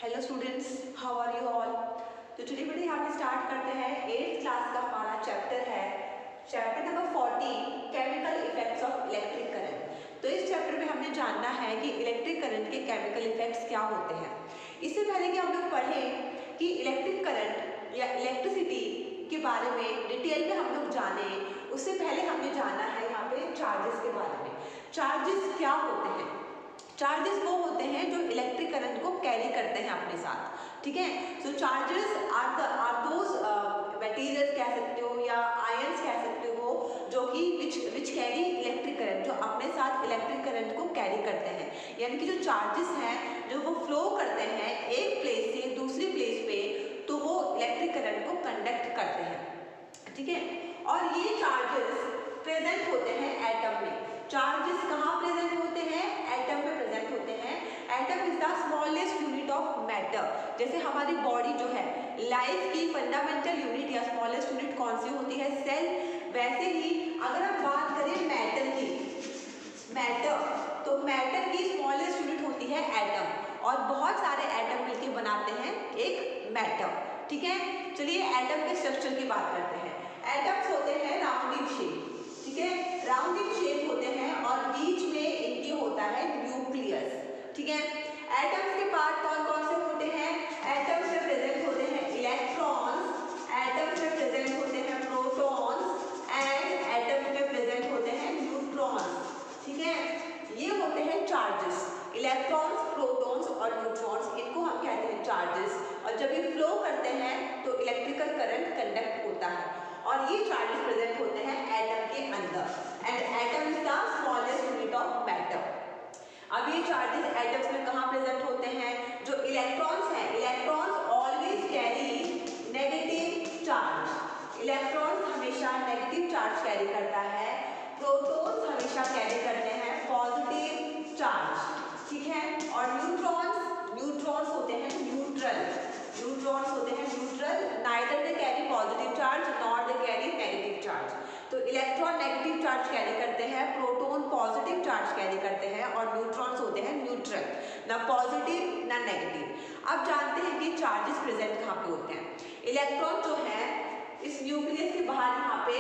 Hello students, how are you all. तो चलिए बेटे यहाँ पे स्टार्ट करते हैं। 8th क्लास का हमारा चैप्टर है chapter number 40 chemical effects of electric current. तो इस चैप्टर में हमने जानना है कि इलेक्ट्रिक करंट के केमिकल इफेक्ट्स क्या होते हैं। इससे पहले कि हम लोग पढ़ें कि इलेक्ट्रिक करंट या इलेक्ट्रिसिटी के बारे में डिटेल में हम लोग जाने, उससे पहले हमें जानना है यहाँ पे चार्जेस के बारे में। चार्जेस क्या होते हैं? चार्जेस वो होते हैं जो इलेक्ट्रिक करंट को कैरी करते हैं अपने साथ, ठीक है। सो चार्जेस आर दोज मटेरियल्स कह सकते हो या आयंस कह सकते हो जो कि विच कैरी इलेक्ट्रिक करंट, जो अपने साथ इलेक्ट्रिक करंट को कैरी करते हैं। यानी कि जो चार्जेस हैं जो वो फ्लो करते हैं एक प्लेस से दूसरी प्लेस पे, तो वो इलेक्ट्रिक करंट को कंडक्ट करते हैं, ठीक है। और ये चार्जेस प्रेजेंट होते हैं एटम में। चार्जेस कहाँ प्रेजेंट होते हैं? एटम में प्रेजेंट होते हैं। Atom is the smallest unit of matter. जैसे हमारी बॉडी जो है, लाइफ की फंडामेंटल यूनिट या स्मॉलेस्ट यूनिट कौन सी होती है? सेल। वैसे ही अगर हम बात करें मैटर की, तो मैटर की स्मॉलेस्ट यूनिट होती है एटम, और बहुत सारे एटम मिलकर बनाते हैं एक मैटर, ठीक है। चलिए एटम के स्ट्रक्चर की बात करते हैं। एटम्स होते हैं राउंडिंग शेप, ठीक है, राउंडिंग शेप होते हैं और बीच में इनके होता है न्यूक्लियस, ठीक है। एटम्स के पार्ट कौन कौन से होते हैं? एटम्स में प्रेजेंट होते हैं इलेक्ट्रॉन्स, एटम्स में प्रेजेंट होते हैं प्रोटॉन्स एंड एटम्स में प्रेजेंट होते हैं न्यूट्रॉन्स, ठीक है। ये होते हैं चार्जेस। इलेक्ट्रॉन्स, प्रोटॉन्स और न्यूट्रॉन्स, इनको हम कहते हैं चार्जेस। और जब ये फ्लो करते हैं तो इलेक्ट्रिकल करंट कंडक्ट होता है, और ये चार्जेस प्रेजेंट होते हैं एटम के अंदर। And atom is the smallest unit of matter. अब ये चार्जेस एटम्स में कहाँ प्रेजेंट होते हैं? जो इलेक्ट्रॉन्स हैं, electrons always carry negative charge. Electrons हमेशा नेगेटिव चार्ज कैरी करता है। प्रोटॉन्स हमेशा कैरी करते हैं पॉजिटिव चार्ज, ठीक है। और न्यूट्रॉन्स होते हैं न्यूट्रल। न्यूट्रॉन्स होते हैं neutral, neither they carry positive charge nor they carry negative charge. तो इलेक्ट्रॉन नेगेटिव चार्ज कैरी करते हैं, प्रोटॉन पॉजिटिव चार्ज कैरी करते हैं, और न्यूट्रॉन्स होते हैं न्यूट्रल, ना पॉजिटिव ना नेगेटिव। अब जानते हैं कि चार्जेस प्रेजेंट कहाँ पे होते हैं। इलेक्ट्रॉन जो है इस न्यूक्लियस के बाहर यहाँ पे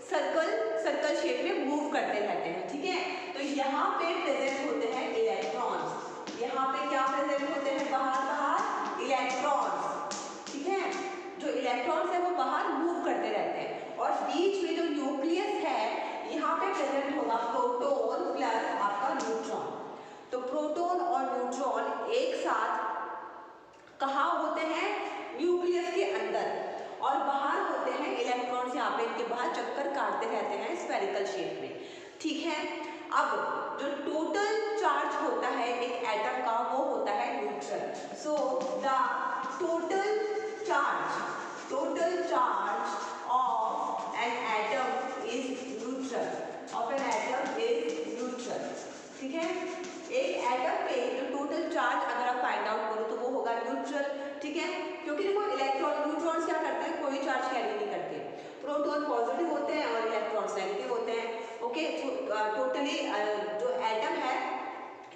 सर्कल शेप में मूव करते रहते हैं, ठीक है। तो यहाँ पे प्रेजेंट होते हैं इलेक्ट्रॉन्स। यहाँ पे क्या प्रेजेंट होते हैं? बाहर इलेक्ट्रॉन्स, ठीक है। जो इलेक्ट्रॉन्स है वो बाहर मूव करते रहते हैं, और बीच में जो न्यूक्लियस है यहाँ पे प्रेजेंट होगा प्रोटॉन प्लस आपका न्यूट्रॉन। तो प्रोटॉन और न्यूट्रॉन एक साथ कहाँ होते हैं? न्यूक्लियस के अंदर, और बाहर होते हैं इलेक्ट्रॉन्स। यहाँ पे इनके बाहर चक्कर काटते रहते हैं स्फेरिकल शेप में, ठीक है। अब जो टोटल चार्ज होता है एक एटम का वो होता है neutral. So the total charge of an atom is neutral, ठीक है। एक एटम पे जो टोटल चार्ज अगर आप फाइंड आउट करो तो वो होगा न्यूट्रल, ठीक है। क्योंकि देखो न्यूट्रॉन्स क्या करते हैं? कोई चार्ज कैरी नहीं करते। प्रोटॉन पॉजिटिव होते हैं और इलेक्ट्रॉन्स नेगेटिव होते हैं, ओके। टोटली जो एटम है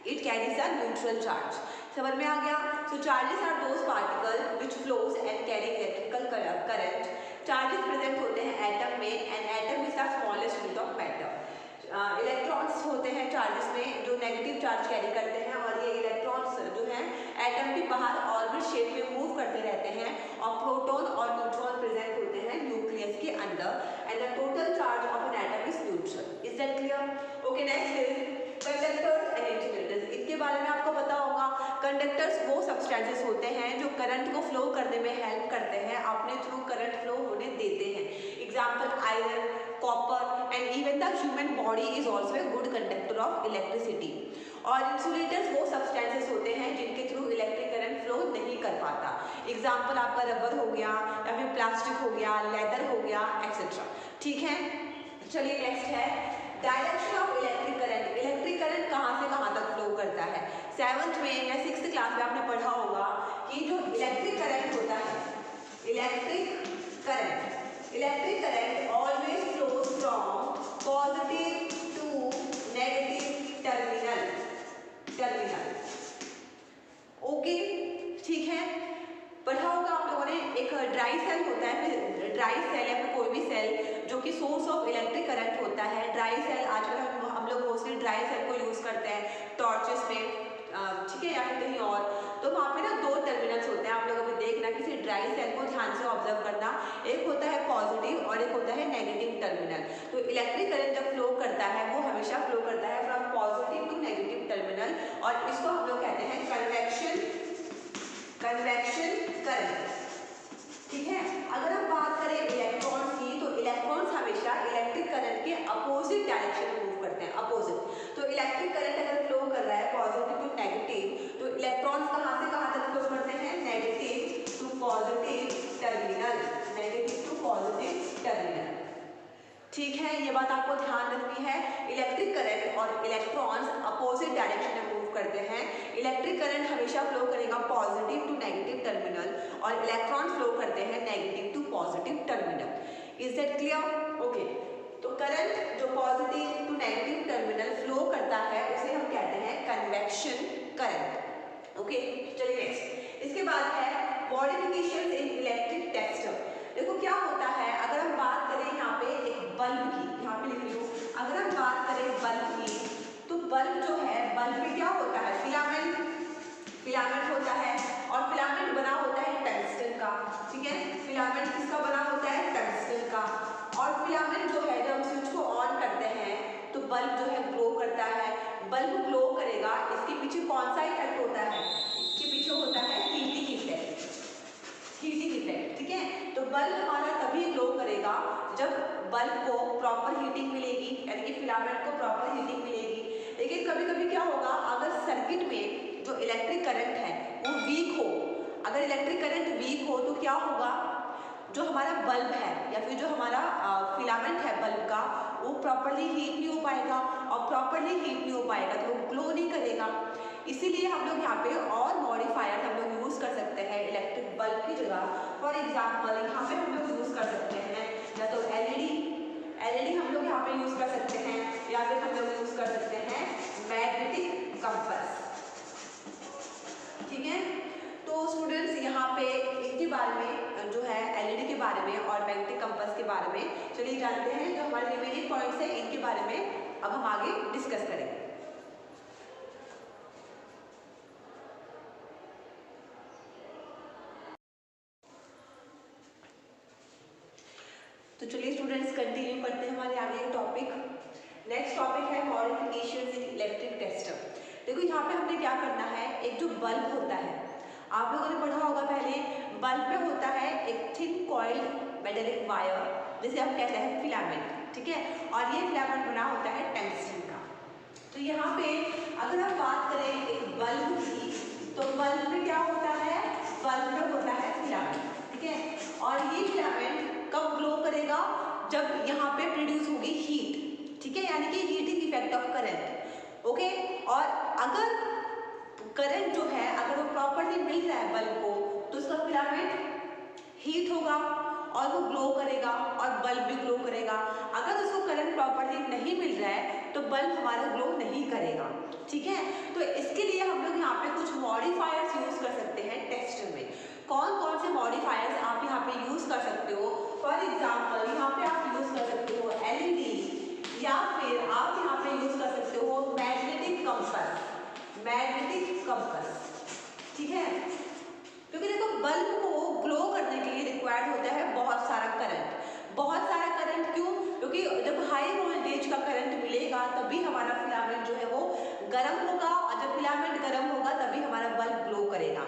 it carries a neutral charge. समझ में आ गया? So charges are those particle which flows and carry electrical current. Charges present होते हैं एटम में, and atom is the smallest unit of matter. Electrons होते हैं चार्जेस में जो नेगेटिव चार्ज कैरी करते हैं, और ये इलेक्ट्रॉन्स जो हैं एटम के बाहर ऑर्बिट शेप में मूव करते रहते हैं, और प्रोटॉन और न्यूट्रॉन प्रेजेंट होते हैं न्यूक्लियस के अंदर। And the total charge of an atom is neutral. Is that clear? Okay, next is conductors and insulators. इनके बारे में आपको पता होगा। कंडक्टर्स वो सब्सटेंसेस होते हैं जो करंट को फ्लो करने में हेल्प करते हैं, अपने थ्रू करंट फ्लो होने देते हैं। Example iron, copper and even the human body is also a good conductor of electricity. और इंसुलेटर्स वो सब्सटेंसेस होते हैं जिनके थ्रू इलेक्ट्रिक करंट फ्लो नहीं कर पाता। एग्जाम्पल आपका रबर हो गया, या फिर प्लास्टिक हो गया, लेदर हो गया, एक्सेट्रा, ठीक है। चलिए नेक्स्ट है direction of electric current. Electric current कहाँ से कहाँ तक फ्लो करता है? 7th में या 6th क्लास में आपने पढ़ा होगा कि जो इलेक्ट्रिक करंट होता है, electric current always flows from positive to negative terminal, okay, dry cell या फिर कोई भी सेल जो कि सोर्स ऑफ इलेक्ट्रिक करंट होता है, ड्राई सेल आजकल हम लोग मोस्टली ड्राई सेल को यूज़ करते हैं टॉर्चेस में, ठीक है, या फिर कहीं और। तो वहाँ पे ना दो टर्मिनल्स होते हैं, आप लोग अभी देखना किसी ड्राई सेल को ध्यान से ऑब्जर्व करना, एक होता है पॉजिटिव और एक होता है नेगेटिव टर्मिनल। तो इलेक्ट्रिक करंट जब फ्लो करता है वो हमेशा फ्लो करता है from positive to negative terminal, और इसको हम लोग कहते हैं कन्वेक्शन करंट, ठीक है। अगर हम बात करें इलेक्ट्रॉन्स की, तो इलेक्ट्रॉन्स हमेशा इलेक्ट्रिक करंट के अपोजिट डायरेक्शन में मूव करते हैं, अपोजिट। तो इलेक्ट्रिक करंट अगर फ्लो कर रहा है पॉजिटिव टू नेगेटिव, तो इलेक्ट्रॉन्स कहाँ से कहाँ तक फ्लो करते हैं, negative to positive terminal, negative to positive terminal, ठीक है। ये बात आपको ध्यान रखनी है। इलेक्ट्रिक करंट और इलेक्ट्रॉन्स अपोजिट डायरेक्शन में मूव करते हैं। इलेक्ट्रिक करंट हमेशा फ्लो करेगा पॉजिटिव टू नेगेटिव टर्मिनल और इलेक्ट्रॉन फ्लो करते हैं negative to positive terminal. Is that clear? Okay. तो करंट जो positive to negative terminal flow करता है उसे हम कहते हैं कन्वेक्शन करंट। ओके, चलिए नेक्स्ट। इसके बाद है मॉडिफिकेशंस इन इलेक्ट्रिक टेक्सचर। देखो क्या होता है, अगर हम बात करें यहाँ पे एक बल्ब की, यहाँ पे लिख लो, अगर हम बात करें बल्ब की, तो बल्ब जो है, बल्ब में क्या होता है, फिलामेंट होता है, और फिलामेंट बना होता है टंगस्टन का, ठीक है। फिलामेंट किसका बना होता है, टंगस्टन का। और फिलामेंट जो है जब हम स्विच को ऑन करते हैं तो बल्ब जो है ग्लो करता है। बल्ब ग्लो करेगा, इसके पीछे कौन सा इफेक्ट होता है, इसके पीछे होता है हीटिंग इफेक्ट, ठीक है। तो बल्ब हमारा तभी ग्लो करेगा जब बल्ब को प्रॉपर हीटिंग मिलेगी, यानी कि फिलामेंट को प्रॉपर हीटिंग मिलेगी। लेकिन कभी कभी क्या होगा, अगर सर्किट में जो इलेक्ट्रिक करंट है वो वीक हो, अगर इलेक्ट्रिक करंट वीक हो तो क्या होगा, जो हमारा बल्ब है या फिर जो हमारा फिलामेंट है बल्ब का, वो प्रॉपरली हीट नहीं हो पाएगा, और प्रॉपरली हीट नहीं हो पाएगा तो वो ग्लो नहीं करेगा। इसीलिए हम लोग यहाँ पे और मॉडिफायर हम लोग यूज़ कर सकते हैं इलेक्ट्रिक बल्ब की जगह। फॉर एग्जांपल यहाँ पे हम लोग यूज़ कर सकते हैं या तो एलईडी हम लोग यहाँ पे यूज़ कर सकते हैं, या फिर हम लोग यूज़ कर सकते हैं मैग्नेटिक कंपास, ठीक है। तो स्टूडेंट्स यहाँ पे इनके बारे में जो है एलईडी के बारे में और मैग्नेटिक कंपास के बारे में चलिए जानते हैं। जो हमारे रिमेनिंग पॉइंट्स हैं इनके बारे में अब हम आगे डिस्कस करेंगे। तो चलिए स्टूडेंट्स कंटिन्यू करते हैं हमारे आगे टॉपिक। नेक्स्ट टॉपिक है मॉडिफिकेशंस इन इलेक्ट्रिक टेस्टर। देखो यहाँ पे हमने क्या करना है, एक जो बल्ब होता है, आप लोगों ने पढ़ा होगा पहले, बल्ब में होता है एक थिन कॉइल मेटालिक वायर जिसे हम कहते हैं फिलामेंट, ठीक है। और ये फिलामेंट बना होता है टंगस्टन का। तो यहाँ पे अगर हम बात करें एक बल्ब की, तो बल्ब में क्या होता है, बल्ब में होता है फिलामेंट, ठीक है। और ये फिलामेंट कब ग्लो करेगा, जब यहाँ पे प्रोड्यूस होगी हीट, ठीक है, यानी कि heating effect of current, okay. और अगर करंट जो है अगर वो प्रॉपरली मिल रहा है बल्ब को, तो उसका फिलामेंट हीट होगा और वो ग्लो करेगा और बल्ब भी ग्लो करेगा। अगर उसको करंट प्रॉपरली नहीं मिल रहा है तो बल्ब हमारा ग्लो नहीं करेगा, ठीक है। तो इसके लिए हम लोग यहाँ पे कुछ मॉडिफायर्स यूज कर सकते हैं टेस्टर में। कौन कौन से मॉडिफायर्स आप यहाँ पे यूज कर सकते हो, फॉर एग्जाम्पल यहाँ पे आप यूज कर सकते हो एलईडी, या फिर आप यहाँ पे यूज कर सकते हो मैग्नेटिक कंपास, ठीक है। क्योंकि देखो बल्ब को ग्लो करने के लिए रिक्वायर्ड होता है बहुत सारा करंट, क्यों, क्योंकि जब हाई वोल्टेज का करंट मिलेगा तभी हमारा फिलामेंट जो है वो गर्म होगा, और जब फिलामेंट गर्म होगा तभी हमारा बल्ब ग्लो करेगा।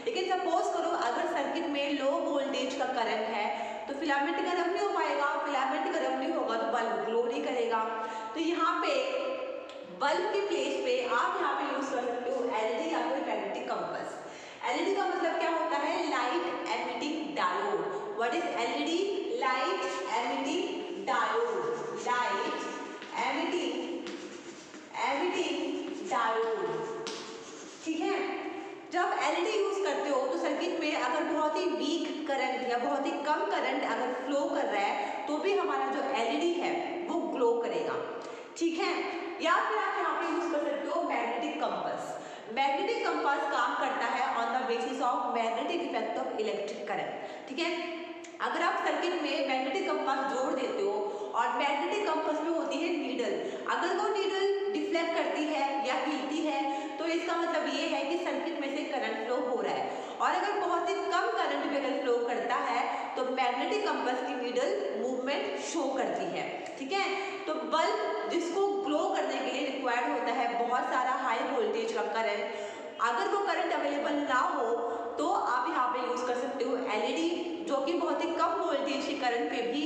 लेकिन सपोज करो अगर सर्किट में लो वोल्टेज का करंट है तो फिलामेंट गर्म नहीं हो पाएगा, फिलामेंट गर्म नहीं होगा तो बल्ब ग्लो नहीं करेगा। तो यहाँ पे बल्ब की प्लेस पे आप यहाँ पे यूज कर सकते हो एलईडी या फिर मैग्नेटिक कंपास। एलईडी का मतलब क्या होता है, light emitting diode. What is LED? Light emitting diode, light emitting diode, ठीक है। जब एलईडी यूज करते हो तो सर्किट में अगर बहुत ही वीक करंट या बहुत ही कम करंट अगर फ्लो कर रहा है तो भी हमारा जो एलईडी है वो ग्लो करेगा, ठीक है। या फिर आप यहाँ पे यूज कर सकते हो मैग्नेटिक कंपास। मैग्नेटिक कंपास काम करता है on the basis of magnetic effect of electric current, ठीक है। अगर आप सर्किट में मैग्नेटिक कंपास जोड़ देते हो और मैग्नेटिक कंपास में होती है नीडल, अगर वो नीडल डिफ्लेक्ट करती है या हिलती है तो इसका मतलब ये है कि सर्किट में से करंट फ्लो हो रहा है। और अगर बहुत ही कम करंट भी अगर फ्लो करता है तो मैग्नेटिक कंपास की नीडल मूवमेंट शो करती है, ठीक है। तो बल्ब जिसको ग्लो करने के लिए रिक्वायर्ड होता है बहुत सारा हाई वोल्टेज का करंट, अगर वो करंट अवेलेबल ना हो तो आप यहाँ पे यूज कर सकते हो एलईडी, जो कि बहुत ही कम वोल्टेज के करंट पे भी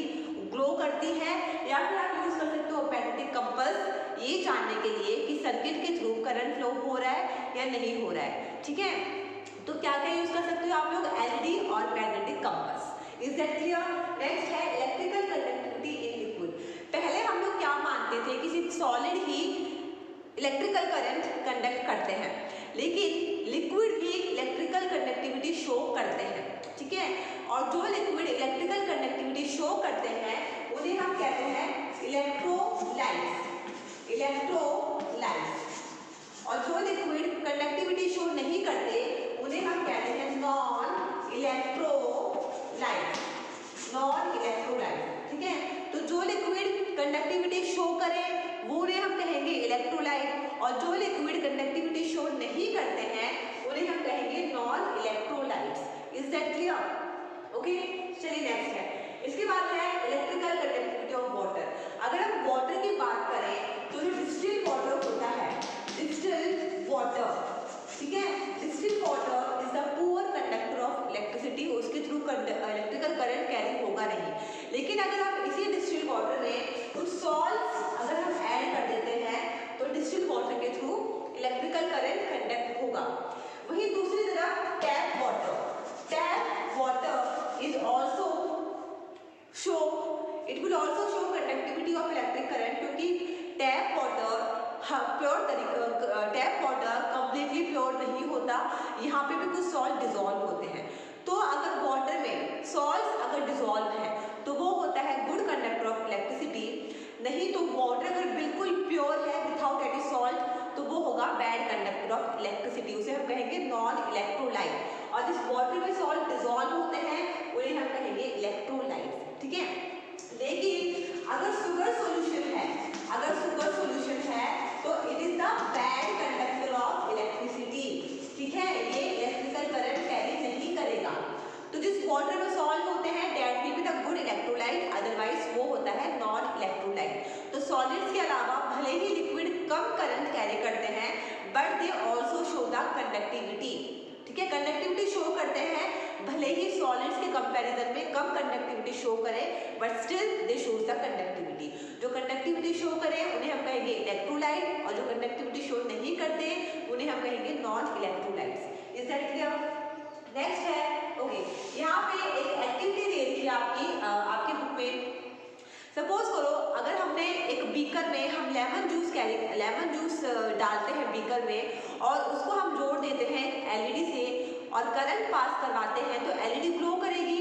ग्लो करती है, या फिर आप यूज कर सकते हो मैग्नेटिक कंपास ये जानने के लिए कि सर्किट के थ्रू करंट फ्लो हो रहा है या नहीं हो रहा है, ठीक है। तो क्या क्या यूज कर सकते हो आप लोग, एलईडी और magnetic compass. Is that clear? Next है इलेक्ट्रिकल कंडक्टिविटी इन लिक्विड। पहले हम लोग क्या मानते थे कि सिर्फ सॉलिड ही इलेक्ट्रिकल करंट कंडक्ट करते हैं, लेकिन लिक्विड भी इलेक्ट्रिकल कंडक्टिविटी शो करते हैं, ठीक है। और जो लिक्विड इलेक्ट्रिकल कंडक्टिविटी शो करते हैं उन्हें हम कहते हैं इलेक्ट्रोलाइट्स, इलेक्ट्रोलाइट्स। और जो लिक्विड कंडक्टिविटी शो नहीं करते उन्हें हम कहते हैं नॉन इलेक्ट्रोलाइट्स, नॉन इलेक्ट्रोलाइट्स, ठीक है। तो जो लिक्विड कंडक्टिविटी शो करे वो उन्हें हम कहेंगे इलेक्ट्रोलाइट, और जो लिक्विड कंडक्टिविटी शो नहीं करते हैं उन्हें हम कहेंगे non electrolytes. Is that clear? Okay, चलिए नेक्स्ट है, इसके बाद है इलेक्ट्रिकल कंडक्टिविटी ऑफ वाटर। अगर हम वाटर की बात करें तो जो डिस्टिल्ड वाटर होता है, डिस्टिल्ड वाटर, ठीक है, distilled water is the poor conductor of electricity, उसके थ्रू इलेक्ट्रिकल करंट कैरी होगा नहीं। लेकिन अगर हम इसी डिस्टिल्ड वाटर में कुछ सॉल्ट्स अगर हम ऐड कर देते हैं तो डिस्टिल्ड वाटर के थ्रू इलेक्ट्रिकल करंट कंडक्ट होगा। वहीं दूसरी तरफ tap water, tap water is also show, it will also show conductivity of electric current, क्योंकि tap water pure tap water completely pure नहीं होता, यहाँ पे भी कुछ सॉल्ट डिजॉल्व होते हैं। तो अगर वाटर में सॉल्ट अगर डिजॉल्व है तो वो होता है गुड कंडक्टर ऑफ इलेक्ट्रिसिटी, नहीं तो वाटर अगर बिल्कुल प्योर है विदाउट एनी सॉल्ट तो वो होगा बैड कंडक्टर ऑफ इलेक्ट्रिसिटी, उसे हम कहेंगे नॉन इलेक्ट्रोलाइट। और जिस वाटर में सॉल्ट डिजॉल्व होते हैं उन्हें हम कहेंगे इलेक्ट्रोलाइट, ठीक है। लेकिन अगर शुगर सॉल्यूशन है, अगर शुगर सॉल्यूशन है तो it is the bad conductor of electricity, ठीक है, ये इलेक्ट्रिकल करंट कैरी नहीं करेगा। तो जिस वाटर में सॉल्ट होते हैं that will be the good electrolyte, otherwise वो होता है नॉन इलेक्ट्रोलाइट। तो सॉलिड्स के अलावा भले ही लिक्विड कम करंट कैरी करते हैं but they also show the conductivity, ठीक है, कंडक्टिविटी शो करते हैं, भले ही सॉलिड्स के कंपैरिजन में कम कंडक्टिविटी शो करें but still they shows the conductivity. जो कंडक्टिविटी शो करें उन्हें हम कहेंगे इलेक्ट्रोलाइट, और जो कंडक्टिविटी शो नहीं करते उन्हें हम कहेंगे non electrolytes. Is that clear? Next है, ओके, यहाँ पे एक एक्टिविटी दे रखी है आपकी बुक में। सपोज करो अगर हमने एक बीकर में हम लेमन जूस डालते हैं बीकर में और उसको हम जोड़ देते हैं एलईडी से और करंट पास करवाते हैं तो एलईडी ग्लो करेगी।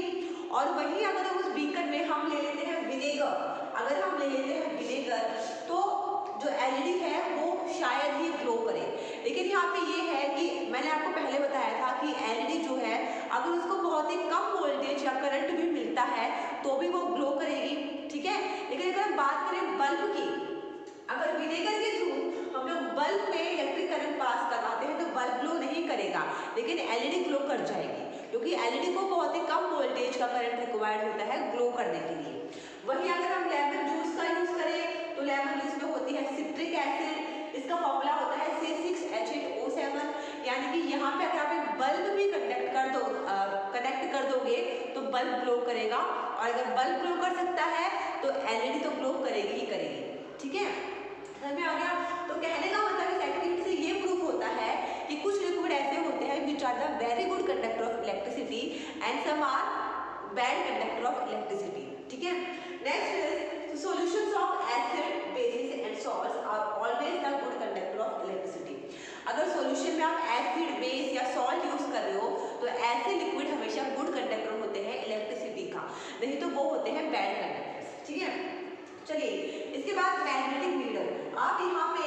और वहीं अगर उस बीकर में हम ले लेते हैं विनेगर, अगर हम ले लेते हैं विनेगर तो जो एलईडी है वो शायद ही ग्लो करे। लेकिन यहाँ पे ये है कि मैंने आपको पहले बताया था कि एलईडी जो है अगर उसको बहुत ही कम वोल्टेज या करंट भी मिलता है तो भी वो ग्लो करेगी, ठीक है। लेकिन अगर हम बात करें बल्ब की, अगर विनेगर के थ्रू हम लोग बल्ब में इलेक्ट्रिक करंट पास करवाते हैं तो बल्ब ग्लो नहीं करेगा लेकिन एलईडी ग्लो कर जाएगी, क्योंकि एलईडी को बहुत ही कम वोल्टेज का करंट रिक्वायर्ड होता है ग्लो करने के लिए। वहीं अगर हम लेमन जूस का यूज करें तो लेमन जूस में होती है सिट्रिक एसिड, इसका फॉर्मूला होता है C6H8O7, यानी कि यहाँ पे अगर आप एक बल्ब भी कनेक्ट कर दोगे तो बल्ब ग्लो करेगा, और अगर बल्ब ग्लो कर सकता है तो एलईडी तो ग्लो करेगी ही करेगी, ठीक है, समझ में आ गया। तो कहने का मतलब इस एक्टिविटी से ये प्रूफ होता है कि कुछ लिक्विड ऐसे होते हैं which are the very good conductor of electricity and some are bad conductor of electricity, ठीक है। Next is solutions of acid, bases and salts are always the good conductor of electricity. अगर solution में आप acid, base या salt use कर रहे हो तो ऐसे लिक्विड हमेशा गुड कंडक्टर होते हैं इलेक्ट्रिसिटी का, नहीं तो वो होते हैं बैड कंडक्टर्स, ठीक है। चलिए इसके बाद मैग्नेटिक नीडल, आप यहाँ पे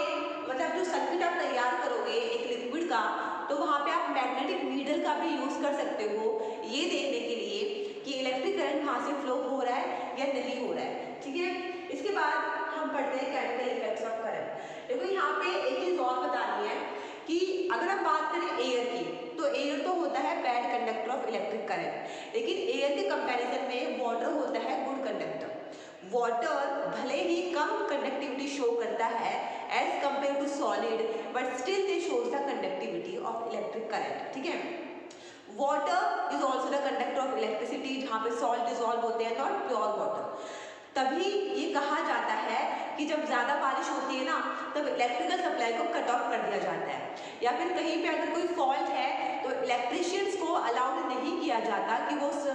मतलब जो सर्किट आप तैयार करोगे एक लिक्विड का तो वहाँ पे आप मैग्नेटिक नीडल का भी यूज कर सकते हो ये देखने के लिए कि इलेक्ट्रिक करंट वहाँ से फ्लो हो रहा है या नहीं हो रहा है, ठीक है। इसके बाद हम पढ़ते हैं केमिकल इफेक्ट्स ऑफ करंट। देखो यहाँ पे एक चीज और बतानी है कि अगर हम बात करें एयर की, तो एयर तो होता है bad conductor of electric current, लेकिन एयर के कंपैरिजन में वाटर होता है गुड कंडक्टर। वाटर भले ही कम कंडक्टिविटी शो करता है as compare to solid, but still they shows the conductivity of electric current, ठीक है। Water is also the conductor of electricity, जहाँ पे सॉल्ट डिजॉल्व होते हैं, नॉट प्योर वाटर। तभी ये कहा जाता है कि जब ज़्यादा बारिश होती है ना, तब इलेक्ट्रिकल सप्लाई को कट ऑफ कर दिया जाता है, या फिर कहीं पे अगर कोई फॉल्ट है तो इलेक्ट्रिशियंस को अलाउड नहीं किया जाता कि वो उस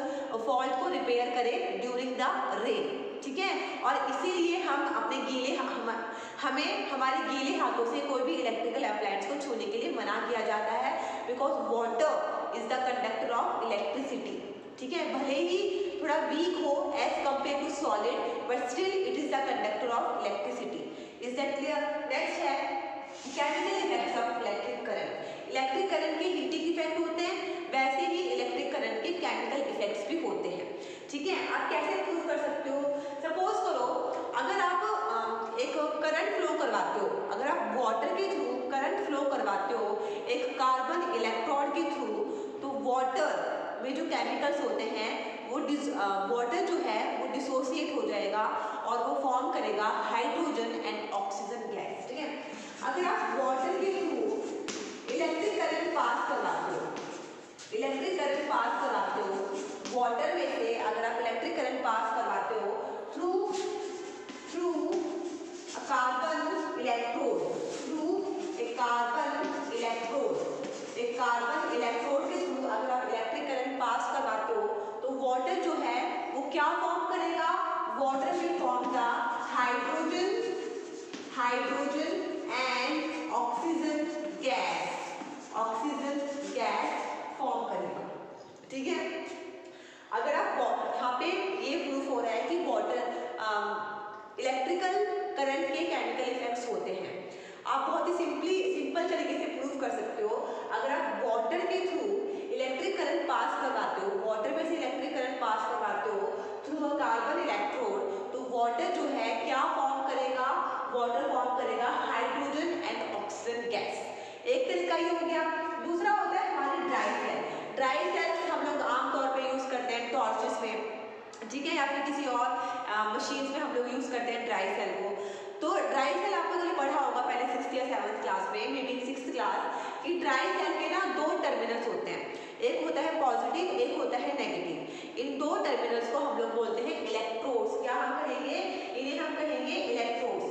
फॉल्ट को रिपेयर करे ड्यूरिंग द रेन, ठीक है। और इसीलिए हम अपने हमें हमारे गीले हाथों से कोई भी इलेक्ट्रिकल अप्लायंस को छूने के लिए मना किया जाता है, because water is the conductor of electricity, ठीक है। भले ही थोड़ा वीक हो as compare to solid, but still it is the conductor of electricity. Is that clear? Next है chemical effects of electric current. Electric current के heating effect होते हैं, वैसे ही इलेक्ट्रिक करंट के केमिकल इफेक्ट्स भी होते हैं, ठीक है। आप कैसे प्रूव कर सकते हो? सपोज करो अगर आप एक करंट फ्लो करवाते हो, अगर आप वाटर के थ्रू करंट फ्लो करवाते हो एक कार्बन इलेक्ट्रोड के थ्रू, तो वाटर में जो केमिकल्स होते हैं वो वाटर जो है वो डिसोसिएट हो जाएगा और वो फॉर्म करेगा हाइड्रोजन एंड ऑक्सीजन गैस, ठीक है। अगर आप वाटर के थ्रू इलेक्ट्रिक करंट पास करवाते हो, इलेक्ट्रिक करंट पास करवाते हो वाटर में से, अगर आप इलेक्ट्रिक करंट पास करवाते हो through carbon electrode, through a carbon electrode के थ्रू अगर आप इलेक्ट्रिक करंट पास करवाते हो, तो वाटर जो है वो क्या फॉर्म करेगा? Water will form the hydrogen and oxygen gas form करेगा, ठीक है। अगर आप यहाँ पे ये प्रूफ हो रहा है कि वाटर इलेक्ट्रिकल करंट के केमिकल इफेक्ट्स होते हैं। आप बहुत ही सिंपल तरीके से प्रूफ कर सकते हो। अगर आप वाटर के थ्रू इलेक्ट्रिक करंट पास करवाते हो, वाटर में से इलेक्ट्रिक करंट पास करवाते हो थ्रू अ कार्बन इलेक्ट्रोड, तो वाटर जो है क्या फॉर्म करेगा? वाटर फॉर्म करेगा हाइड्रोजन एंड ऑक्सीजन गैस। एक तरीका ये हो गया। दूसरा होता है हमारे ड्राई सेल्स हम लोग आमतौर पे यूज करते हैं टॉर्चेस में, ठीक है, या फिर किसी और मशीन्स में हम लोग यूज करते हैं ड्राई सेल को। तो ड्राई सेल आप लोगों ने पढ़ा होगा पहले 6th या 7th क्लास में, मे बी 6th क्लास, कि ड्राई सेल के ना 2 टर्मिनल्स होते हैं, एक होता है पॉजिटिव, एक होता है नेगेटिव। इन 2 टर्मिनल्स को हम लोग बोलते हैं इलेक्ट्रोड्स। क्या हम कहेंगे? इन्हें हम कहेंगे electrodes.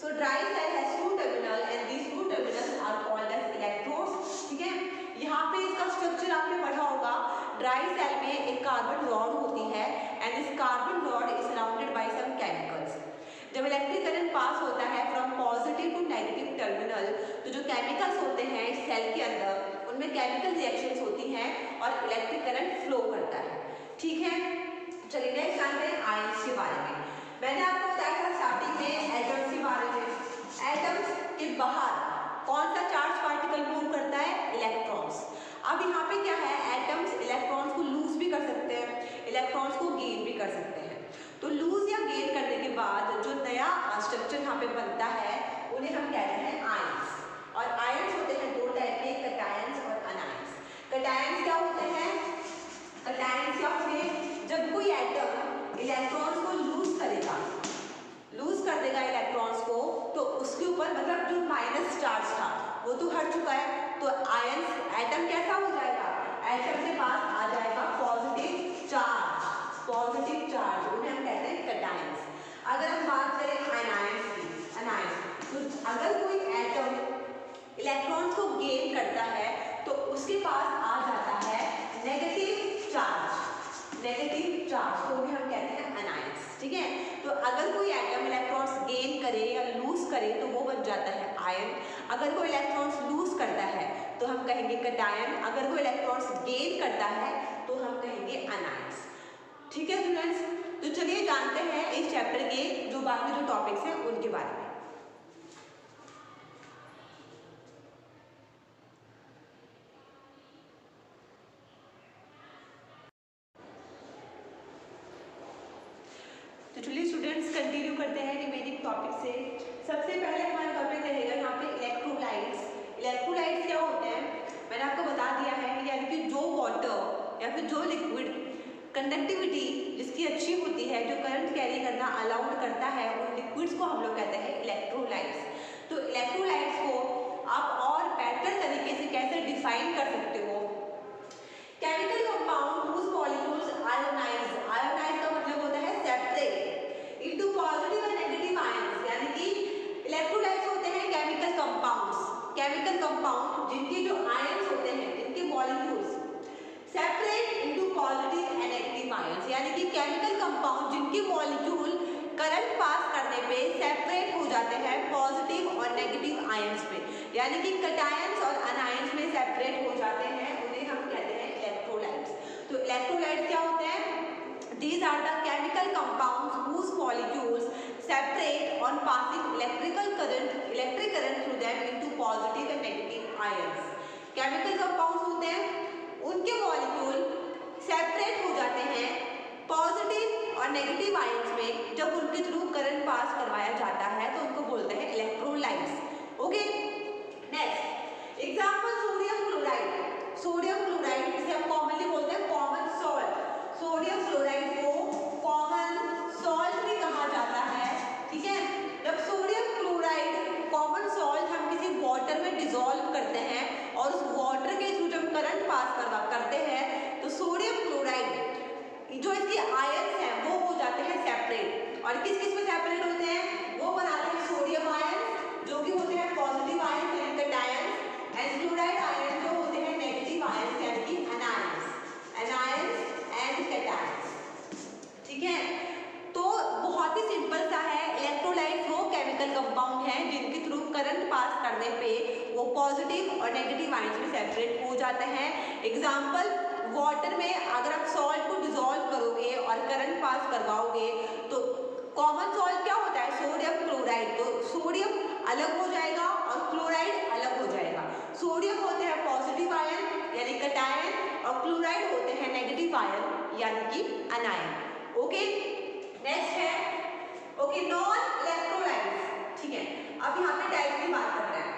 So dry cell has 2 terminal and these 2 terminals are called as electrodes, ठीक है। यहाँ पे इसका स्ट्रक्चर आपने पढ़ा होगा। ड्राई सेल में एक कार्बन रॉड होती है and this carbon rod is surrounded by some chemicals. जब इलेक्ट्रिक करंट पास होता है from positive to negative terminal, तो जो केमिकल्स होते हैं इस सेल के अंदर, उनमें केमिकल रिएक्शंस होती हैं और इलेक्ट्रिक करंट फ्लो करता है, ठीक है। चलिए नेक्स्ट जानते हैं आयंस के बारे में। मैंने आपको बताया था स्टार्टिंग में एटम्स के बारे में। एटम्स के बाहर कौन सा चार्ज पार्टिकल मूव करता है? इलेक्ट्रॉन्स। अब यहाँ पे क्या है, एटम्स इलेक्ट्रॉन्स को लूज भी कर सकते हैं, इलेक्ट्रॉन्स को गेन भी कर सकते हैं। तो लूज या गेन करने के बाद जो नया स्ट्रक्चर यहाँ पे बनता है उन्हें हम कहते हैं आयंस। और आयंस होते हैं 2 टाइप के, कैटायंस और अनायंस। कैटायंस क्या होते हैं? कैटायंस क्या होंगे? जब कोई एटम इलेक्ट्रॉन्स को लूज करेगा, लूज कर देगा इलेक्ट्रॉन्स को, तो उसके ऊपर मतलब जो माइनस चार्ज था वो तो हट चुका है, तो आयंस एटम कैसा हो जाएगा? एटम के पास आ जाएगा पॉजिटिव चार्ज, उन्हें हम कहते हैं कैटायंस। अगर हम बात करें अनायंस की, तो अगर कोई एटम इलेक्ट्रॉन्स को गेन करता है तो उसके पास आ जाता है नेगेटिव चार्ज, तो उन्हें हम कहते हैं अनायंस, ठीक है। तो अगर कोई एटम इलेक्ट्रॉन्स गेन करे या लूज करे तो वो बन जाता है आयन। अगर कोई इलेक्ट्रॉन्स लूज करता है तो हम कहेंगे कैटायन, अगर कोई इलेक्ट्रॉन्स गेन करता है तो हम कहेंगे अनायंस, ठीक है स्टूडेंट्स। तो चलिए जानते हैं इस चैप्टर के जो बाकी जो टॉपिक्स हैं उनके बारे में। कंटिन्यू करते हैं रिमेनिंग टॉपिक से। सबसे पहले हमारा टॉपिक रहेगा यहाँ पे इलेक्ट्रोलाइट्स। इलेक्ट्रोलाइट्स क्या होते हैं मैंने आपको बता दिया है, यानी कि जो वाटर या फिर जो लिक्विड कंडक्टिविटी जिसकी अच्छी होती है, जो करंट कैरी करना अलाउड करता है, उन लिक्विड्स को हम लोग कहते हैं इलेक्ट्रोलाइट्स। तो इलेक्ट्रोलाइट्स को आप और बेटर तरीके से कैसे डिफाइन कर सकते हो? Chemical compound whose molecules ionize, ionize का मतलब होता है separate into positive and negative ions, यानी कि इलेक्ट्रोलाइट्स होते हैं केमिकल कंपाउंड्स, केमिकल कंपाउंड जिनके जो आयंस होते हैं, जिनके molecules separate into positive and negative ions, यानी कि केमिकल कंपाउंड जिनके मॉलिक्यूल करंट पास करने पे सेपरेट हो जाते हैं पॉजिटिव और नेगेटिव आयंस में, यानी कि कैटायंस और अनायंस में सेपरेट हो जाते हैं, उन्हें हम कहते हैं इलेक्ट्रोलाइट्स। तो इलेक्ट्रोलाइट्स क्या होते हैं? These are the chemical compounds whose molecules separate on passing electric current through them into positive and negative ions। Chemical compounds होते हैं, उनके मॉलिक्यूल सेपरेट हो जाते हैं पॉजिटिव और नेगेटिव आयंस में, जब उनके थ्रू करंट पास करवाया जाता है तो उनको बोलते हैं electrolytes. Okay, next example sodium chloride. Sodium chloride जिसे हम कॉमनली बोलते हैं कॉमन सॉल्ट, सोडियम क्लोराइड को कॉमन सॉल्ट भी कहा जाता है। ठीक है, जब सोडियम क्लोराइड कॉमन सॉल्ट हम किसी वाटर में डिसॉल्व करते हैं और उस वाटर के थ्रू जब करंट पास करते हैं तो सोडियम क्लोराइड जो इसके आयंस हैं वो हो जाते हैं सेपरेट, और किस किस में सेपरेट होते हैं? वो बनाते हैं सोडियम आयंस जो कि होते हैं पॉजिटिव आयंस यानी कैटायंस, एंड क्लोराइड आयंस जो होते हैं नेगेटिव आयंस यानी कि अनायंस, अनायंस एंड कैटायंस। ठीक है, तो बहुत ही सिंपल सा है, इलेक्ट्रोलाइट्स वो केमिकल कंपाउंड हैं जिनके थ्रू करंट पास करने पे वो पॉजिटिव और नेगेटिव आयंस में सेपरेट हो जाते हैं। एग्जांपल, वाटर में अगर आप सॉल्ट को डिसॉल्व करोगे और करंट पास करवाओगे तो कॉमन सॉल्ट क्या होता है? Sodium chloride. तो सोडियम अलग हो जाएगा और क्लोराइड अलग हो जाएगा। सोडियम होते हैं पॉजिटिव आयन यानी कैटायन, और क्लोराइड होते हैं नेगेटिव आयन यानी कि अनायन। ओके, नेक्स्ट है ओके नॉन इलेक्ट्रोलाइट्स। ठीक है, अब यहाँ पे टाइप की बात करते हैं।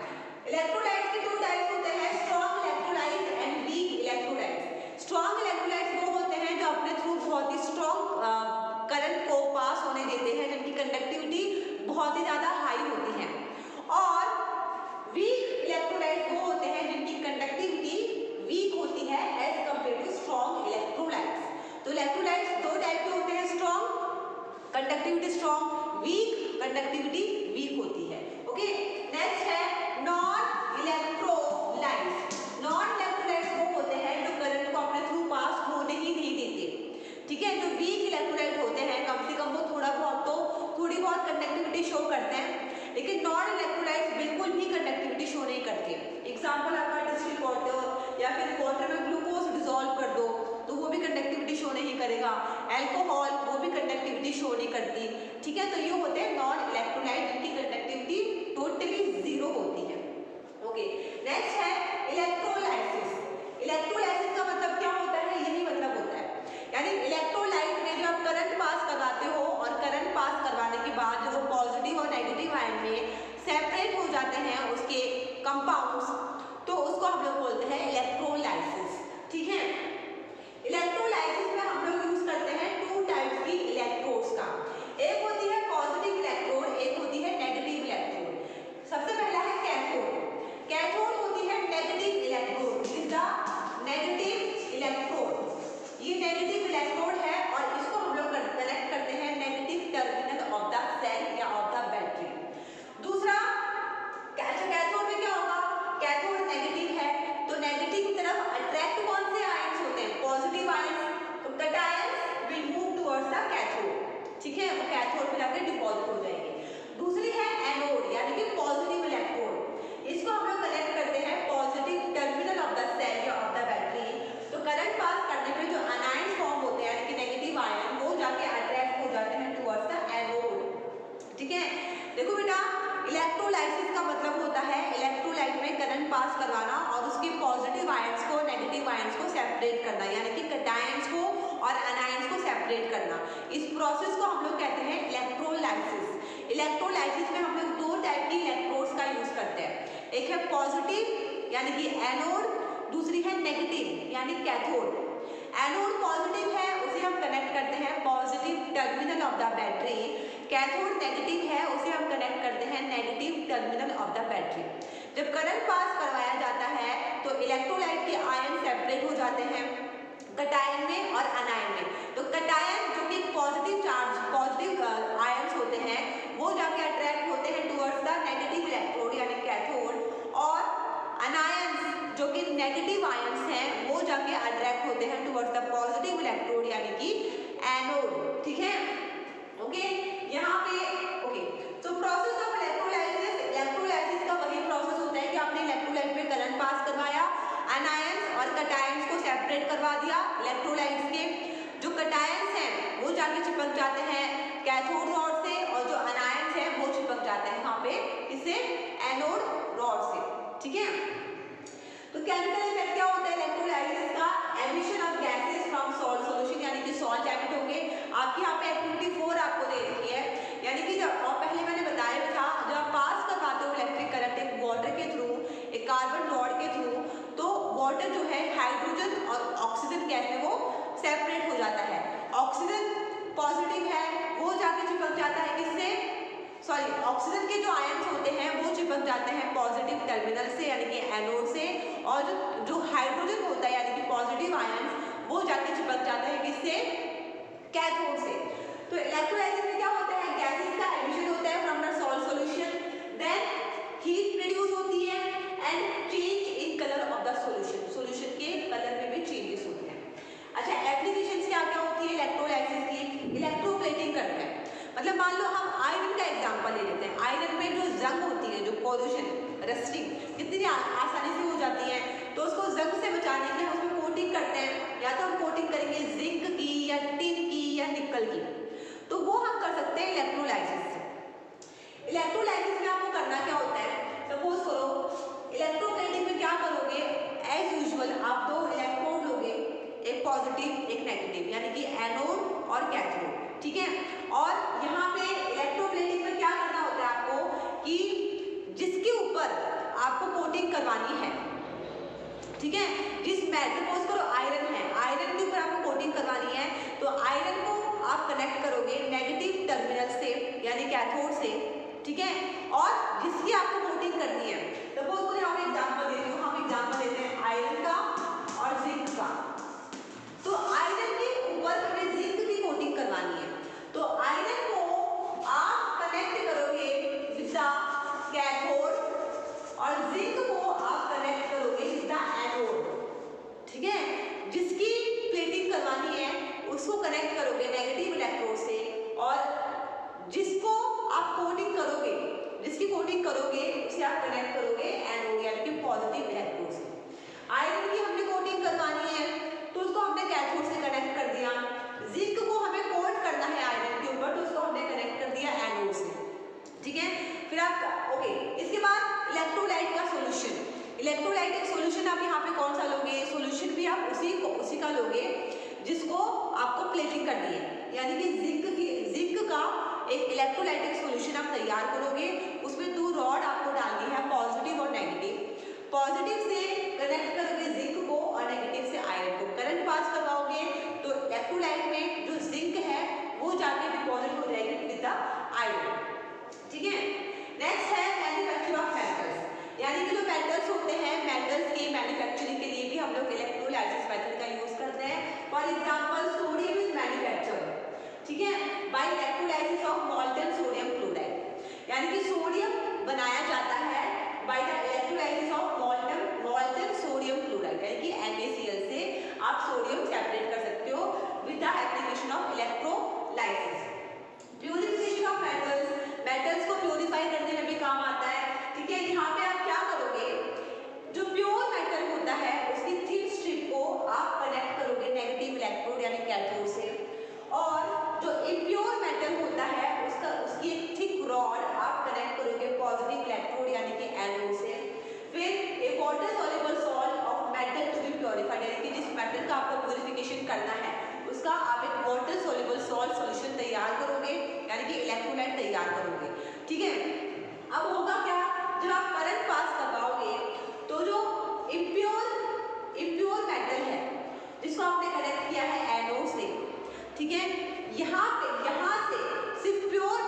इलेक्ट्रोलाइट्स के दो टाइप्स होते हैं, strong electrolytes and weak electrolytes. Strong electrolytes वो होते हैं जो अपने थ्रू बहुत ही स्ट्रॉन्ग करंट को पास होने देते हैं, जिनकी कंडक्टिविटी बहुत ही ज़्यादा हाई होती है, और वीक इलेक्ट्रोलाइट्स वो होते हैं जिनकी कंडक्टिविटी वीक होती है as compare to strong electrolytes. तो इलेक्ट्रोलाइट्स दो टाइप के होते हैं, strong conductivity strong, weak conductivity weak होती है। ओके, नेक्स्ट है नॉन इलेक्ट्रोलाइट्स। नॉन इलेक्ट्रोलाइट्स वो होते हैं जो करंट को अपने थ्रू पास होने ही नहीं देते। ठीक है, जो वीक इलेक्ट्रोलाइट होते हैं कम से कम वो थोड़ी बहुत कंडक्टिविटी शो करते हैं, लेकिन नॉन इलेक्ट्रोलाइट्स बिल्कुल भी कंडक्टिविटी शो नहीं करते। एग्जांपल आपका डिस्टिल्ड वाटर या फिर वाटर में ग्लूकोज डिसॉल्व कर दो तो वो भी कंडक्टिविटी शो नहीं करेगा, एल्कोहल वो भी कंडक्टिविटी शो नहीं करती। ठीक है, तो ये होते हैं नॉन इलेक्ट्रोलाइट जिनकी कंडक्टिविटी टोटली जीरो होती है। ओके, नेक्स्ट है इलेक्ट्रोलाइसिस। इलेक्ट्रोलाइसिस का मतलब क्या होता है? यही मतलब होता है, यानी इलेक्ट्रोलाइट में जो आप करंट पास करवाते हो और करंट पास करवाने के बाद जो वो पॉजिटिव और नेगेटिव आयन में सेपरेट हो जाते हैं उसके कंपाउंड्स, तो उसको हम लोग बोलते हैं इलेक्ट्रोलाइसिस। ठीक है, इलेक्ट्रोलाइसिस में हम लोग यूज करते हैं टू टाइप्स की इलेक्ट्रोड्स का, एक होती है पॉजिटिव इलेक्ट्रोड, एक होती है नेगेटिव इलेक्ट्रोड। सबसे पहला है कैथोड। कैथोड होती है negative electrode, is the negative electrode. ये नेगेटिव इलेक्ट्रोड है और इसको हम लोग कनेक्ट करते हैं negative terminal of the cell या ऑफ द बैटरी। दूसरा कैथोड में क्या होगा? कैथोड नेगेटिव है तो नेगेटिव की तरफ अट्रैक्ट कौन से आयंस होते हैं? Positive ions. तो cations will move towards the cathode. ठीक है, वो कैथोड पे जाके डिपॉजिट हो पास करवाना और उसके पॉजिटिव आयंस को नेगेटिव आयंस को सेपरेट करना, यानी कि कैटायंस को और अनायंस को सेपरेट करना। इस प्रोसेस को हम लोग कहते हैं इलेक्ट्रोलाइसिस। इलेक्ट्रोलाइसिस में हम लोग दो टाइप की इलेक्ट्रोड्स का यूज करते हैं, एक है पॉजिटिव यानी कि एनोड, दूसरी है नेगेटिव यानी कैथोड। एनोड पॉजिटिव है, उसे हम कनेक्ट करते हैं positive terminal of the battery. Cathode negative है, उसे हम कनेक्ट करते हैं negative terminal of the battery. जब करंट पास करवाया जाता है तो इलेक्ट्रोलाइट के आयन सेपरेट हो जाते हैं कैटायन में और अनायन में। तो कैटायन जो कि पॉजिटिव चार्ज पॉजिटिव आयंस होते हैं वो जाके अट्रैक्ट होते हैं टुवर्ड्स द नेगेटिव इलेक्ट्रोड यानी कैथोड, और अनायंस जो कि नेगेटिव आयंस हैं वो जाके अट्रैक्ट होते हैं टुवर्ड्स द पॉजिटिव इलेक्ट्रोड यानी कि एनोड। ठीक है, ओके यहाँ पे ओके। तो प्रोसेस ऑफ इलेक्ट्रोलाइसिस, इलेक्ट्रोलाइसिस का वही प्रोसेस होता है कि आपने इलेक्ट्रोलाइट में करंट पास करवाया, अनायंस और कैटायंस को सेपरेट करवा दिया। इलेक्ट्रोलाइट्स के जो कैटायंस हैं वो जाके चिपक जाते हैं कैथोड रॉड से, और जो अनायंस हैं वो चिपक जाते हैं यहाँ पे इससे एनोड रॉड से। ठीक है, तो केमिकल इफेक्ट क्या होता है इलेक्ट्रोलाइसिस का? Emission of gases from salt solution, यानी कि सॉल्ट एमिट होंगे। आपके यहाँ पे एक्टिविटी 4 आपको दे रखी है, यानी कि जब और पहले मैंने बताया भी था जब आप पास करवाते हो इलेक्ट्रिक करंट एक वाटर के थ्रू, एक कार्बन रॉड के थ्रू, तो वाटर जो है हाइड्रोजन और ऑक्सीजन गैस में वो सेपरेट हो जाता है। ऑक्सीजन पॉजिटिव है वो जाके चिपक जाता है किससे, सॉरी ऑक्सीजन के जो आयंस होते हैं वो चिपक जाते हैं पॉजिटिव टर्मिनल से यानी कि एनोड से, और जो हाइड्रोजन होता है यानी कि पॉजिटिव आयंस वो जाके चिपक जाते हैं किससे, कैथोड से। तो इलेक्ट्रोलाइसिस में क्या होता है, गैसेस का एमिशन होता है from the salt solution, then heat produce होती है and change in colour of the solution, solution के कलर में भी चेंजेस होते हैं। अच्छा, एप्लीकेशंस क्या क्या होती है इलेक्ट्रोलाइसिस की? इलेक्ट्रोप्लेटिंग करते हैं, मतलब मान लो हम आयरन का एग्जांपल ले लेते हैं। आयरन में जो जंग होती है, जो कोरोजन रस्टिंग कितनी आसानी से हो जाती है, तो उसको जंग से बचाने के लिए हम उसमें कोटिंग करते हैं, या तो हम कोटिंग करेंगे जिंक की या टिन की या निकल की, तो वो हम कर सकते हैं इलेक्ट्रोलाइसिस से। इलेक्ट्रोलाइसिस में आपको करना क्या होता है, सपोज करो इलेक्ट्रोप्लेटिंग में क्या करोगे, एज यूजुअल आप दो इलेक्ट्रोड लोगे, एक पॉजिटिव एक नेगेटिव यानी कि एनोड और कैथोड। ठीक है, और यहाँ पे इलेक्ट्रोप्लेटिंग में क्या करना होता है आपको कि जिसके ऊपर आपको कोटिंग करवानी है, ठीक है, जिस सपोज करो आयरन है, आयरन के ऊपर आपको कोटिंग करवानी है, तो आयरन को आप कनेक्ट करोगे नेगेटिव टर्मिनल से यानी कैथोड से। ठीक है, और जिसकी आपको कोटिंग करनी है, सपोज करो यहाँ पे एग्जाम्पल देती हूँ, हम एग्जाम्पल देते हैं आयरन का और जिंक का। तो आयरन के ऊपर हमें जिंक की कोटिंग करवानी है, तो आयरन को आप कनेक्ट करोगे विद द कैथोड और जिंक को आप कनेक्ट करोगे विद द एनोड। ठीक है, जिसकी प्लेटिंग करवानी है उसको कनेक्ट करोगे नेगेटिव इलेक्ट्रोड से, और जिसको आप कोटिंग करोगे, जिसकी कोटिंग करोगे उसे आप कनेक्ट करोगे एनोड यानी कि पॉजिटिव इलेक्ट्रोड से। आयरन की हमने कोटिंग करवानी है तो उसको हमने कैथोड से कनेक्ट कर दिया, जिंक को हमें कोट करना है आयरन के ऊपर तो उसको हमने कनेक्ट कर दिया एनोड से। ठीक है, फिर आप ओके, इसके बाद इलेक्ट्रोलाइट का सॉल्यूशन। इलेक्ट्रोलाइट एक सॉल्यूशन आप यहाँ पे कौन सा लोगे, सॉल्यूशन भी आप उसी का लोगे जिसको आपको प्लेटिंग करनी है, यानी कि जिंक का एक इलेक्ट्रोलाइटिक सॉल्यूशन आप तैयार करोगे, उसमें 2 रॉड आपको डालनी है पॉजिटिव और नेगेटिव। पॉजिटिव से कनेक्ट करोगे जिंक को और नेगेटिव से आयरन को, करंट पास करवाओगे तो इलेक्ट्रोलाइट में जो जिंक है वो जाके डिपॉजिट हो जाएगी विद द आयरन। ठीक है, नेक्स्ट है मैन्युफैक्चर ऑफ मेटल्स, यानी कि जो मेटल्स होते हैं, मेटल्स के मैन्युफैक्चरिंग के लिए भी हम लोग इलेक्ट्रोलाइसिस मेथड का यूज करते हैं। For example sodium is manufactured, ठीक है, by electrolysis of molten sodium chloride, यानी कि सोडियम बनाया जाता है by the electrolysis of molten sodium chloride, यानी कि NaCl से आप सोडियम सेपरेट कर सकते हो with the application of electrolysis. Purification of metals, metals को प्यूरिफाई करने में भी काम आता है। ठीक है, यहाँ पे आप क्या करोगे, जो प्योर मेटल होता है उसकी थिन स्ट्रिप को आप कनेक्ट करोगे नेगेटिव इलेक्ट्रोड यानी कैथोड से, और जो इम्प्योर मेटल होता है उसकी एक थिक रॉड आप कनेक्ट करोगे पॉजिटिव इलेक्ट्रोड यानी कि एनोड से। फिर एक और प्योरीफाइड, यानी कि जिस मेटल का आपको प्योरिफिकेशन करना है उसका आप एक वाटर सोल्यूबल सॉल्ट सॉल्यूशन तैयार करोगे, यानी कि इलेक्ट्रोलाइट तैयार करोगे। ठीक है, अब होगा क्या, जब आप करंट पास करवाओगे तो जो इम्प्योर मेटल है जिसको आपने कनेक्ट किया है एनोड से, ठीक है, यहाँ से सिर्फ प्योर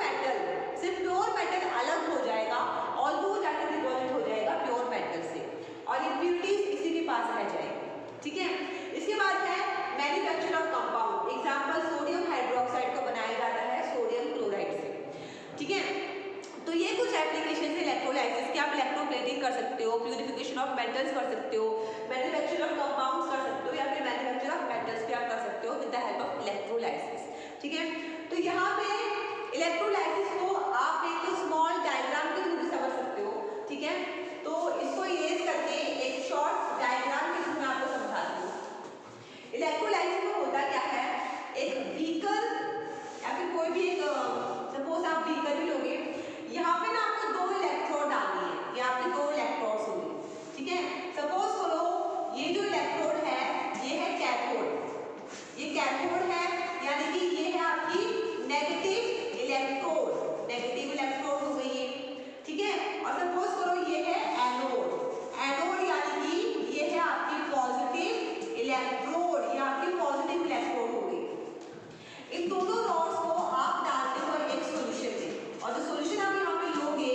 मेटल अलग हो जाएगा और वो जाकर डिपॉजिट हो जाएगा प्योर मेटल से, और इम्प्योरिटीज इसी के पास रह जाएगी। ठीक है, इसके बाद है manufacture of compound. Example sodium hydroxide का बनाया जाता है सोडियम क्लोराइड से। ठीक है, तो ये कुछ एप्लीकेशन है इलेक्ट्रोलाइसिस की। आप इलेक्ट्रोप्लेटिंग कर सकते हो, प्यूरिफिकेशन ऑफ मेटल्स कर सकते हो, मैन्युफैक्चर ऑफ कंपाउंड्स कर सकते हो, या फिर मैन्युफैक्चर ऑफ मेटल्स भी आप कर सकते हो with the help of electrolysis. ठीक है, तो यहाँ पे इलेक्ट्रोलाइसिस को आप एक तो स्मॉल डायग्राम के थ्रू भी समझ सकते हो। ठीक है, तो इसको यूज करके एक शॉर्ट डायग्राम के थ्रू मैं आपको समझाती हूँ। इलेक्ट्रोलाइसिस में होता क्या है, एक बीकर या फिर कोई भी एक सपोज आप बीकर भी लोगे, यहाँ पे ना आपको 2 इलेक्ट्रोड डालनी है, ये आपके 2 इलेक्ट्रोड्स होंगे। ठीक है, सपोज करो ये जो इलेक्ट्रोड है ये है कैथोड, ये कैथोड है, यानी कि ये है आपकी नेगेटिव इलेक्ट्रोड हो गई ये। ठीक है, और सपोज करो ये है एनोड यानी कि ये है आपकी पॉजिटिव इलेक्ट्रोड, ये आपकी पॉजिटिव इलेक्ट्रोड हो गई। इन दोनों रॉड्स को आप डालते हो एक सॉल्यूशन में, और जो सॉल्यूशन आप यहाँ पे लोगे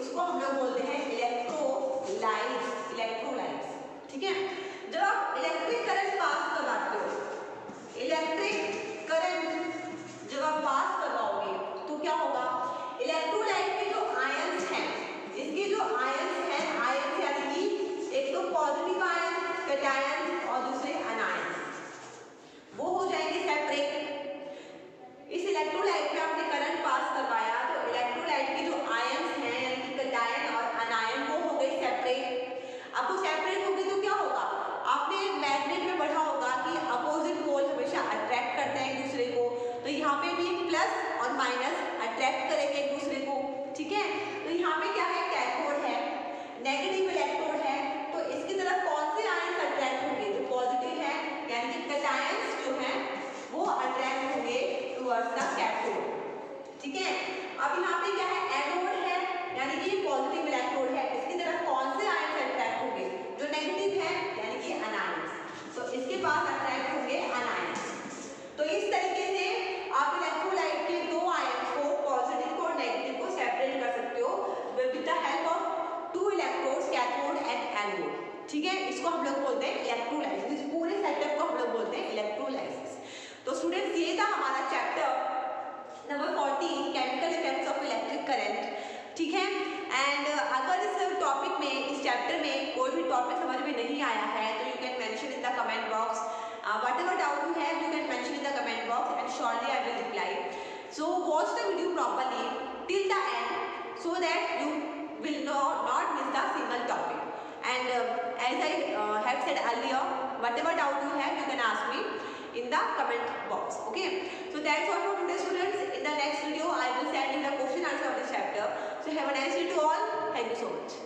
उसको हम लोग बोलते हैं इलेक्ट्रोलाइट्स। ठीक है, जब आप इलेक्ट्रिक करंट पास करवाते हो, इलेक्ट्रिक करंट जब आप पास करवाओगे तो क्या होगा, इलेक्ट्रोलाइट के जो आयंस हैं, इसके जो आयंस हैं, आयंस यानी कि एक तो पॉजिटिव आयन, कैटायन और दूसरे अनायन, वो हो जाएंगे सेपरेट। इस इलेक्ट्रोलाइट पे आपने करंट पास करवाया तो इलेक्ट्रोलाइट के जो आयंस हैं यानी कि कैटायन और अनायन वो हो गए सेपरेट। अब वो सेपरेट हो गए तो क्या होगा, आपने मैग्नेट में पढ़ा होगा कि अपोजिट पोल हमेशा अट्रैक्ट करते हैं एक दूसरे को, तो यहाँ पे भी प्लस और माइनस अट्रैक्ट करेंगे एक दूसरे को। ठीक है, तो यहाँ पे क्या है, कैथोड है, नेगेटिव इलेक्ट्रोड है, तो इसकी तरफ कौन से आयंस अट्रैक्ट होंगे, जो पॉजिटिव है यानी कि कैटायंस जो हैं वो अट्रैक्ट होंगे टुवर्ड्स द कैथोड। ठीक है, अब यहाँ पे क्या है, एनोड है यानी कि पॉजिटिव इलेक्ट्रोड है, इसकी तरफ कौन से आयंस अट्रैक्ट होंगे, जो नेगेटिव है यानी कि अनायंस, तो इसके पास अट्रैक्ट होंगे अनायंस। तो इस तरीके से आप इलेक्ट्रोलाइट के 2 आयंस को, पॉजिटिव को और नेगेटिव को सेपरेट कर सकते हो with the help of 2 electrodes, cathode and anode. ठीक है, इसको हम लोग बोलते हैं इलेक्ट्रोलाइसिस, पूरे सेटअप को हम लोग बोलते हैं इलेक्ट्रोलाइसिस। तो स्टूडेंट्स ये था हमारा chapter number 14 chemical effects of electric current. ठीक है, एंड अगर इस टॉपिक में, इस चैप्टर में कोई भी टॉपिक समझ में नहीं आया है तो you can mention in the comment box, whatever doubt you have you can mention in the comment box and surely I will reply. So watch the video properly till the end so that you will not miss the single topic. And as I have said earlier, whatever doubt you have you can ask me in the comment box. Okay, so that's all for today students. In the next video I will send you the question answer of this chapter. So have a nice day to all. Thank you so much.